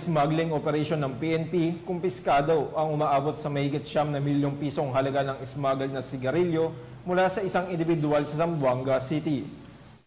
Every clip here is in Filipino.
smuggling operation ng PNP, kumpiskado ang umaabot sa mahigit 9 milyong pisong halaga ng smuggled na sigarilyo mula sa isang individual sa Zamboanga City.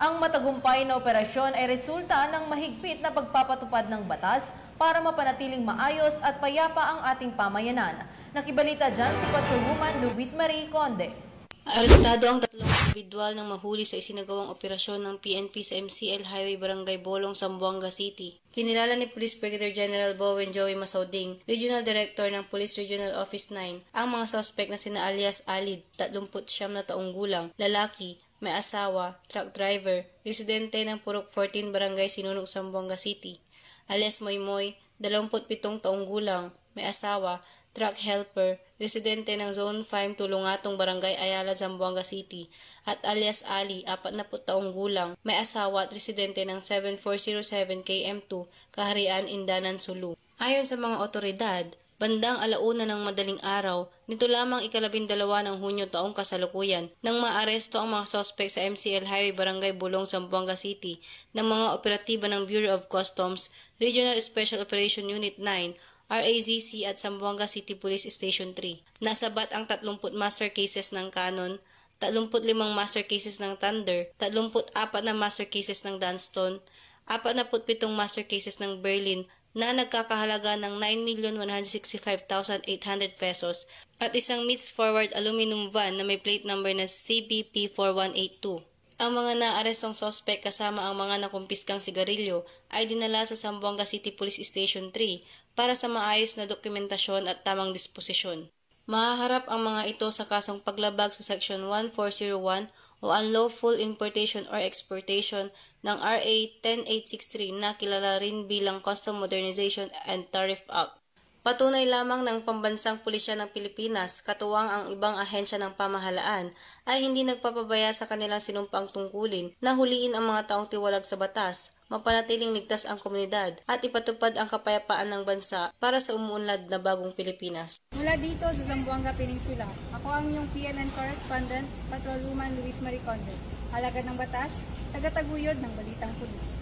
Ang matagumpay na operasyon ay resulta ng mahigpit na pagpapatupad ng batas para mapanatiling maayos at payapa ang ating pamayanan. Nakibalita dyan si Patrolwoman Luis Marie Conde. Arestado ang 3 individual nang mahuli sa isinagawang operasyon ng PNP sa MCL Highway Barangay Bolong, Zamboanga City. Kinilala ni Police Brigadier General Bowen Joey Masauding, Regional Director ng Police Regional Office 9, ang mga suspect na sina alias Alid, 39 na taong gulang, lalaki, may asawa, truck driver, residente ng Purok 14 Barangay Sinunog, Zamboanga City, alias Moymoy, 27 taong gulang, may asawa, truck helper, residente ng Zone 5 Tulungatong Barangay Ayala, Zamboanga City, at alias Ali, 40 taong gulang, may asawa at residente ng 7407 KM2, Kaharian, Indanan, Sulu. Ayon sa mga otoridad, bandang 1:00 ng madaling araw, nito lamang 12 ng Hunyo taong kasalukuyan, nang maaresto ang mga suspect sa MCL Highway Barangay Bolong, Zamboanga City ng mga operatiba ng Bureau of Customs, Regional Special Operation Unit 9, RAZC at Zamboanga City Police Station 3. Nasabat ang 30 master cases ng Canon, 35 master cases ng Thunder, 34 na master cases ng Dunston, 47 master cases ng Berlin na nagkakahalaga ng 9,165,800 pesos at isang meets forward aluminum van na may plate number na CBP 4182. Ang mga naarestong sospek kasama ang mga nakumpiskang sigarilyo ay dinala sa Zamboanga City Police Station 3 para sa maayos na dokumentasyon at tamang disposisyon. Mahaharap ang mga ito sa kasong paglabag sa Section 1401 o Unlawful Importation or Exportation ng RA 10863 na kilala rin bilang Custom Modernization and Tariff Act. Patunay lamang ng Pambansang Pulisya ng Pilipinas, katuwang ang ibang ahensya ng pamahalaan, ay hindi nagpapabaya sa kanilang sinumpang tungkulin na huliin ang mga taong tiwalag sa batas, mapanatiling ligtas ang komunidad, at ipatupad ang kapayapaan ng bansa para sa umuunlad na bagong Pilipinas. Mula dito sa Zamboanga Peninsula, ako ang inyong PNN correspondent, Patrolwoman Luis Marie Conde. Alagad ng batas, tagataguyod ng Balitang Pulis.